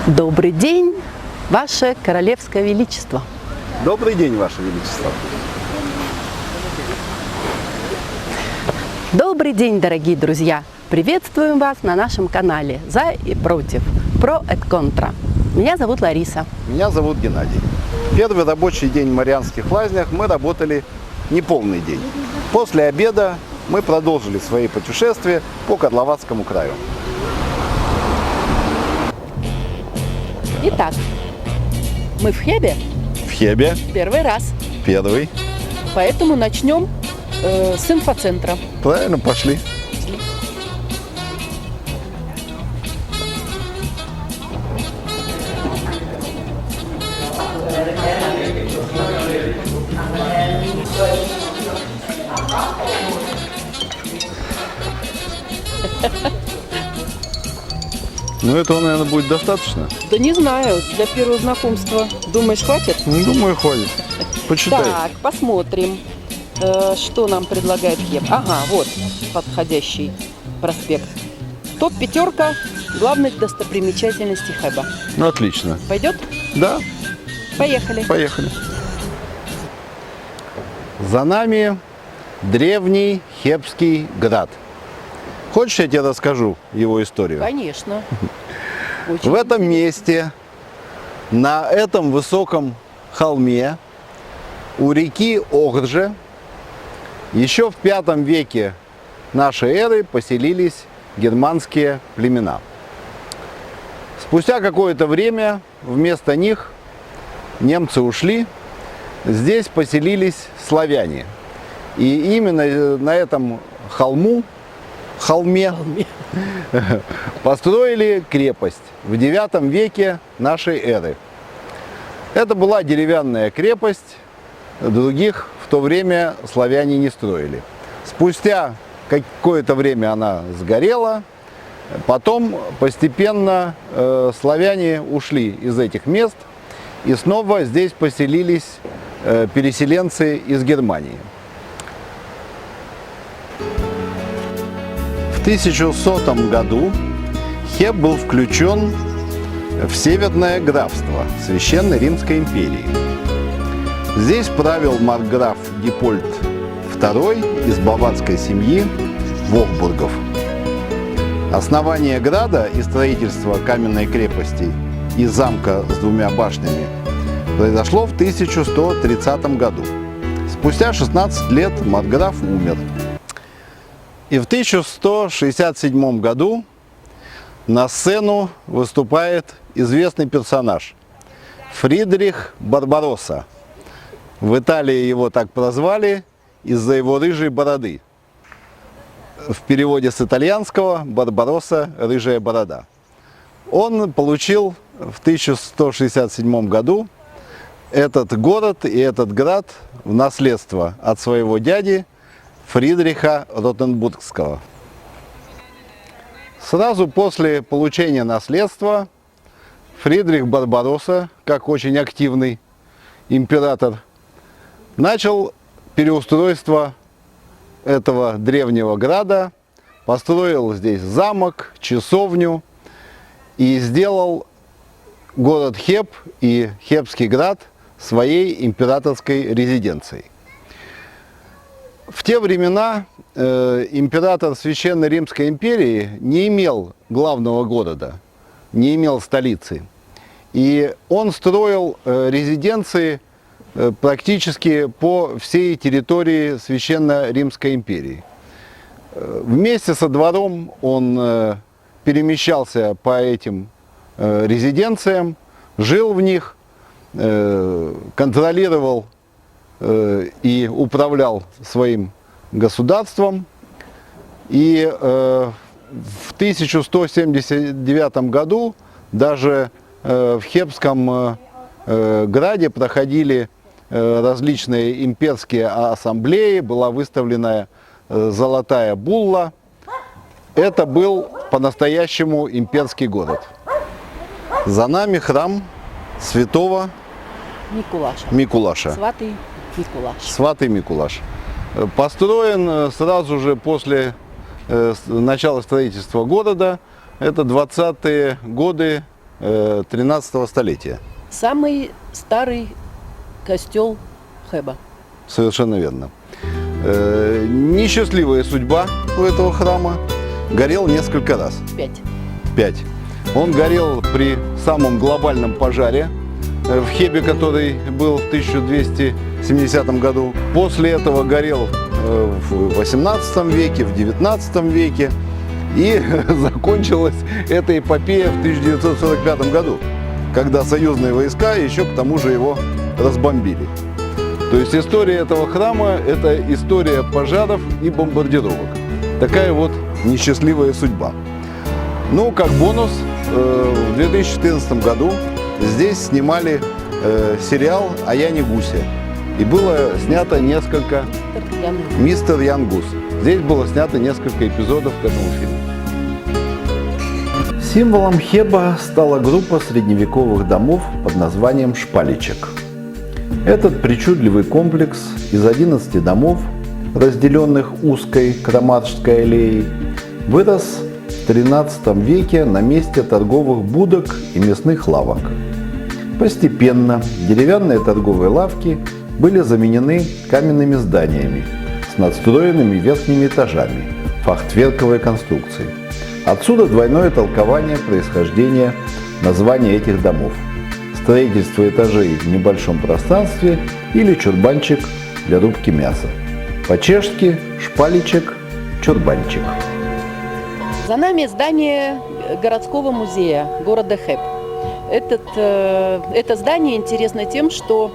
Добрый день, Ваше Королевское Величество. Добрый день, Ваше Величество. Добрый день, дорогие друзья! Приветствуем вас на нашем канале «За и против», «Про et contra». Меня зовут Лариса. Меня зовут Геннадий. Первый рабочий день в Марианских лазнях мы работали неполный день. После обеда мы продолжили свои путешествия по Карловацкому краю. Итак, мы в Хебе В Хебе первый раз, первый. поэтому начнем с инфоцентра. Правильно, пошли. Ну, этого, наверное, будет достаточно. Да не знаю, для первого знакомства, думаешь, хватит? Думаю, хватит. Почитай. Так, посмотрим, что нам предлагает Хеб. Ага, вот подходящий проспект. Топ-пятерка главных достопримечательностей Хеба. Ну, отлично. Пойдет? Да, Поехали. поехали. За нами древний Хебский град. Хочешь, я тебе расскажу его историю? Конечно. Очень В этом месте, на этом высоком холме, у реки Охдже, еще в V веке нашей эры поселились германские племена. Спустя какое-то время вместо них немцы ушли, здесь поселились славяне. И именно на этом холме построили крепость в IX веке нашей эры. Это была деревянная крепость, других в то время славяне не строили. Спустя какое-то время она сгорела, потом постепенно славяне ушли из этих мест, и снова здесь поселились переселенцы из Германии. В 1100 году Хеб был включен в Северное графство Священной Римской империи. Здесь правил маркграф Дипольд II из баварской семьи Вохбургов. Основание града и строительство каменной крепости и замка с двумя башнями произошло в 1130 году. Спустя 16 лет маркграф умер. И в 1167 году на сцену выступает известный персонаж Фридрих Барбаросса. В Италии его так прозвали из-за его рыжей бороды. В переводе с итальянского Барбаросса – рыжая борода. Он получил в 1167 году этот город и этот град в наследство от своего дяди Фридриха Ротенбургского. Сразу после получения наследства Фридрих Барбаросса, как очень активный император, начал переустройство этого древнего града, построил здесь замок, часовню и сделал город Хеб и Хебский град своей императорской резиденцией. В те времена император Священной Римской империи не имел главного города, не имел столицы. И он строил резиденции практически по всей территории Священной Римской империи. Вместе со двором он перемещался по этим резиденциям, жил в них, контролировал и управлял своим государством. И в 1179 году даже в Хебском граде проходили различные имперские ассамблеи, была выставлена золотая булла. Это был по-настоящему имперский город. За нами храм святого Микулаша. Сватый Микулаш. Сватый Микулаш. Построен сразу же после начала строительства города. Это 20-е годы 13 столетия. Самый старый костел Хэба. Совершенно верно. Несчастливая судьба у этого храма. Горел несколько раз. 5. Он горел при самом глобальном пожаре в Хебе, который был в 1270 году. После этого горел в 18 веке, в 19 веке. И закончилась эта эпопея в 1945 году, когда союзные войска еще к тому же его разбомбили. То есть история этого храма – это история пожаров и бомбардировок. Такая вот несчастливая судьба. Ну, как бонус, в 2014 году здесь снимали сериал о Яне Гусе. И было снято несколько «Мистер Ян Гус». Здесь было снято несколько эпизодов к этому фильму. Символом Хеба стала группа средневековых домов под названием «Шпаличек». Этот причудливый комплекс из 11 домов, разделенных узкой Крамарской аллеей, вырос в XIII веке на месте торговых будок и мясных лавок. Постепенно деревянные торговые лавки были заменены каменными зданиями с надстроенными верхними этажами фахтверковой конструкции. Отсюда двойное толкование происхождения названия этих домов. Строительство этажей в небольшом пространстве или чурбанчик для рубки мяса. По-чешски шпаличек, чурбанчик. За нами здание городского музея города Хэб. Это здание интересно тем, что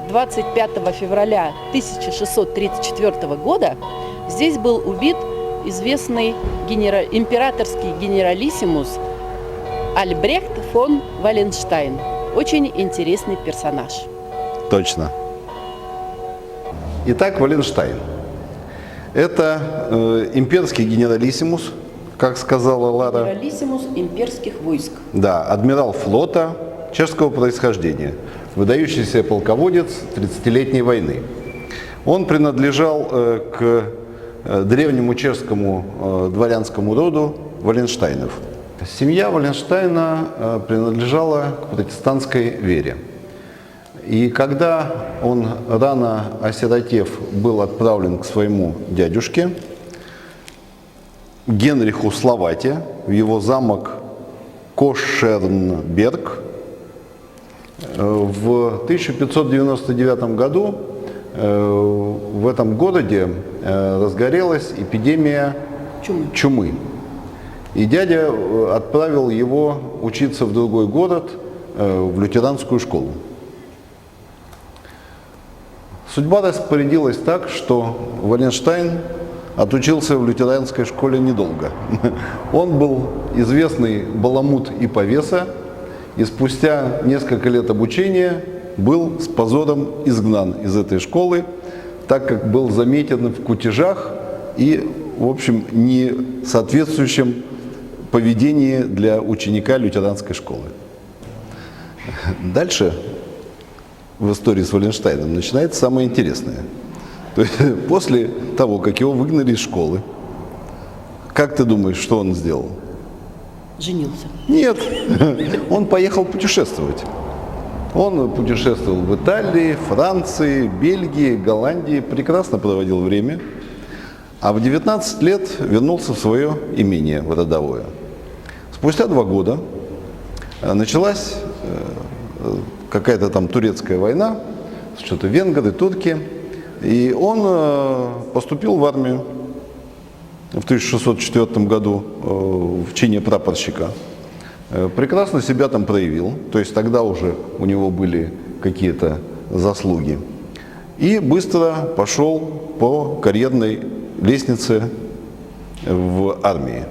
25 февраля 1634 года здесь был убит известный императорский генералиссимус Альбрехт фон Валенштайн. Очень интересный персонаж. Точно. Итак, Валенштайн. Это имперский генералиссимус, как сказала Лара. Генералиссимус имперских войск. Да, адмирал флота чешского происхождения, выдающийся полководец 30-летней войны. Он принадлежал к древнему чешскому дворянскому роду Валенштайнов. Семья Валенштайна принадлежала к протестантской вере. И когда он, рано осиротев, был отправлен к своему дядюшке Генриху Словате в его замок Кошернберг, в 1599 году в этом городе разгорелась эпидемия чумы. И дядя отправил его учиться в другой город, в лютеранскую школу. Судьба распорядилась так, что Валенштайн отучился в лютеранской школе недолго. Он был известный баламут и повеса, и спустя несколько лет обучения был с позором изгнан из этой школы, так как был заметен в кутежах и, в общем, не соответствующем поведении для ученика лютеранской школы. Дальше в истории с Валенштайном начинается самое интересное. То есть после того, как его выгнали из школы, как ты думаешь, что он сделал? Женился. Нет, он поехал путешествовать. Он путешествовал в Италии, Франции, Бельгии, Голландии, прекрасно проводил время, а в 19 лет вернулся в свое имение родовое. Спустя 2 года началась какая-то там турецкая война, что-то венгры, турки, и он поступил в армию в 1604 году в чине прапорщика. Прекрасно себя там проявил, то есть тогда уже у него были какие-то заслуги. И быстро пошел по карьерной лестнице в армии.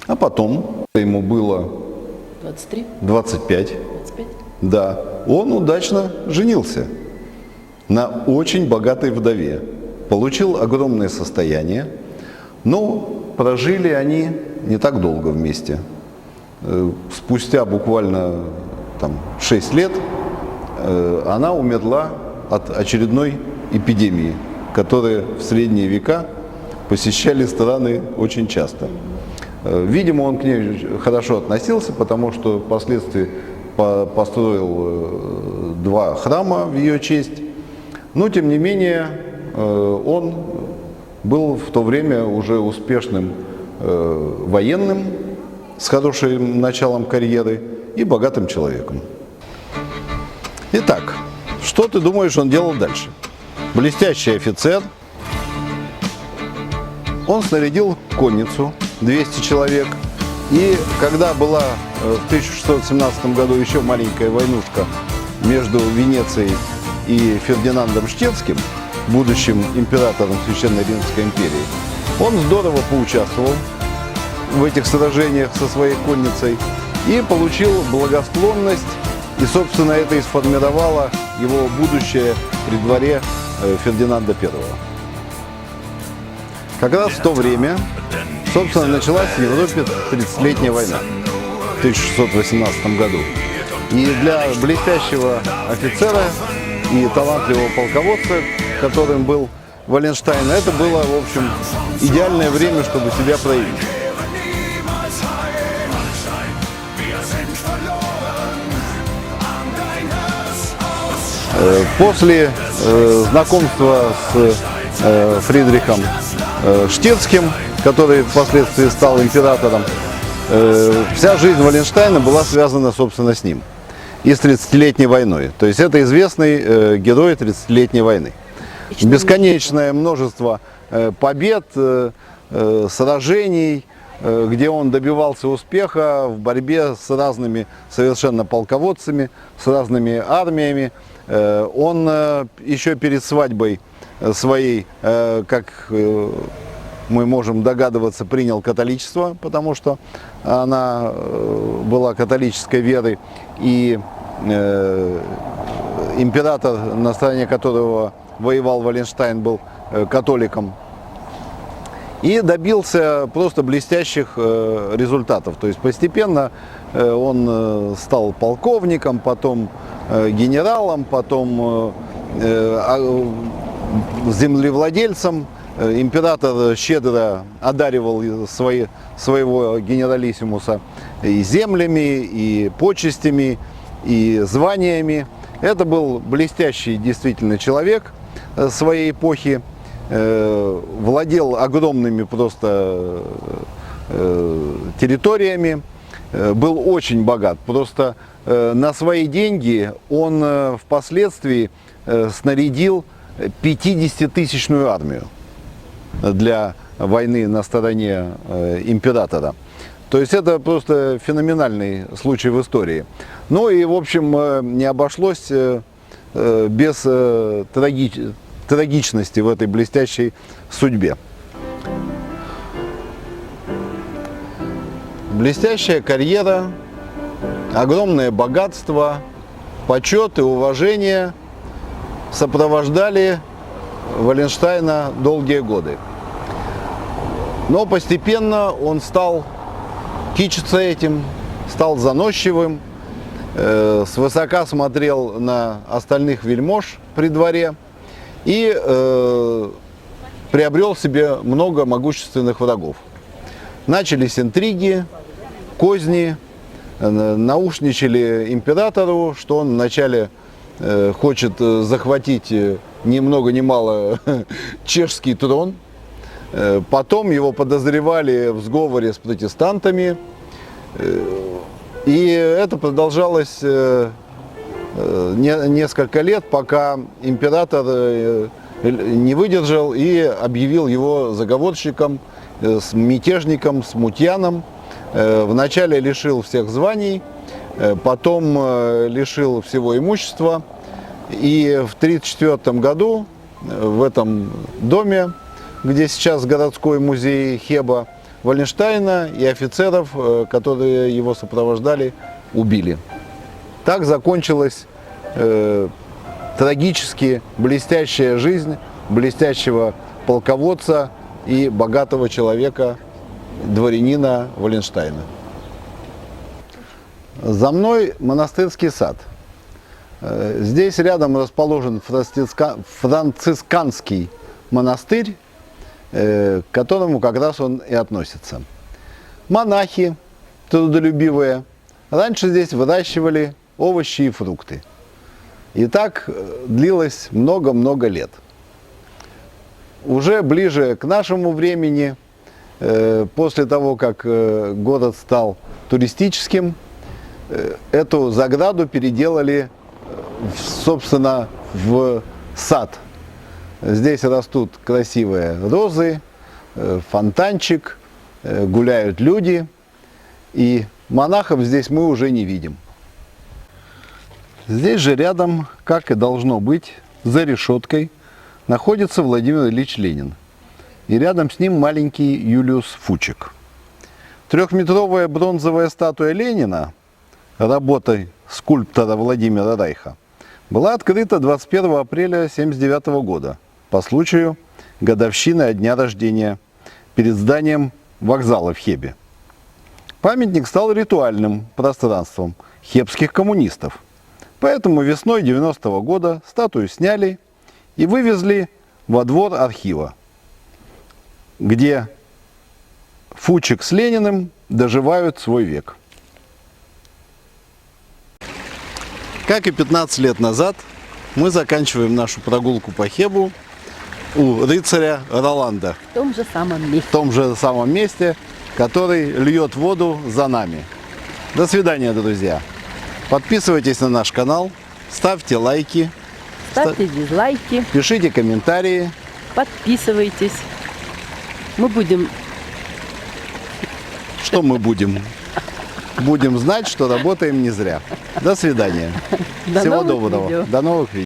А потом, ему было 25, да, он удачно женился на очень богатой вдове, получил огромное состояние, но прожили они не так долго вместе. Спустя буквально 6 лет она умерла от очередной эпидемии, которая в средние века посещали страны очень часто. Видимо, он к ней хорошо относился, потому что впоследствии построил 2 храма в ее честь. Но, тем не менее, он был в то время уже успешным военным, с хорошим началом карьеры и богатым человеком. Итак, что ты думаешь, он делал дальше? Блестящий офицер. Он снарядил конницу, 200 человек. И когда была в 1617 году еще маленькая войнушка между Венецией и Фердинандом Штетским, будущим императором Священной Римской империи, он здорово поучаствовал в этих сражениях со своей конницей и получил благосклонность, и, собственно, это и сформировало его будущее при дворе Фердинанда I. Как раз в то время, собственно, началась в Европе 30-летняя война в 1618 году. И для блестящего офицера и талантливого полководца, которым был Валенштайн, это было, в общем, идеальное время, чтобы себя проявить. После знакомства с Фридрихом Штетским, который впоследствии стал императором, вся жизнь Валенштайна была связана, собственно, с ним и с 30-летней войной. То есть это известный герой 30-летней войны. Бесконечное множество побед, сражений, где он добивался успеха в борьбе с разными совершенно полководцами, с разными армиями. Он еще перед свадьбой своей, как мы можем догадываться, принял католичество, потому что она была католической веры, и император, на стороне которого воевал Валенштайн, был католиком. И добился просто блестящих результатов. То есть постепенно он стал полковником, потом генералом, потом землевладельцем. Император щедро одаривал своего генералиссимуса и землями, и почестями, и званиями. Это был блестящий действительно человек своей эпохи, владел огромными просто территориями, был очень богат. Просто на свои деньги он впоследствии снарядил 50-тысячную армию для войны на стороне императора. То есть это просто феноменальный случай в истории. Ну и, в общем, не обошлось без трагичности в этой блестящей судьбе. Блестящая карьера, огромное богатство, почет и уважение сопровождали Валенштайна долгие годы. Но постепенно он стал кичиться этим, стал заносчивым, свысока смотрел на остальных вельмож при дворе и приобрел себе много могущественных врагов. Начались интриги, козни, наушничали императору, что он вначале хочет захватить ни много ни мало чешский трон. Потом его подозревали в сговоре с протестантами. И это продолжалось несколько лет, пока император не выдержал и объявил его заговорщиком, мятежником, смутьяном. Вначале лишил всех званий, потом лишил всего имущества. И в 1934 году в этом доме, где сейчас городской музей Хеба, Валенштайна и офицеров, которые его сопровождали, убили. Так закончилась трагически блестящая жизнь блестящего полководца и богатого человека, дворянина Валенштайна. За мной монастырский сад. Здесь рядом расположен францисканский монастырь, к которому как раз он и относится. монахи трудолюбивые раньше здесь выращивали овощи и фрукты. И так длилось много-много лет. Уже ближе к нашему времени, после того, как город стал туристическим, эту заграду переделали, собственно, в сад. Здесь растут красивые розы, фонтанчик, гуляют люди, и монахов здесь мы уже не видим. Здесь же рядом, как и должно быть, за решеткой, находится Владимир Ильич Ленин. И рядом с ним маленький Юлиус Фучик. Трехметровая бронзовая статуя Ленина, работой скульптора Владимира Райха, была открыта 21 апреля 1979 года по случаю годовщины от дня рождения перед зданием вокзала в Хебе. Памятник стал ритуальным пространством хебских коммунистов. Поэтому весной 90-го года статую сняли и вывезли во двор архива, где Фучик с Лениным доживают свой век. Как и 15 лет назад, мы заканчиваем нашу прогулку по Хебу у рыцаря Роланда. В том же самом месте. В том же самом месте, который льет воду за нами. До свидания, друзья. Подписывайтесь на наш канал, ставьте лайки, Ставьте дизлайки, пишите комментарии. подписывайтесь. Мы будем... Что мы будем? Будем знать, что работаем не зря. До свидания. До Всего новых доброго. видео. До новых видео.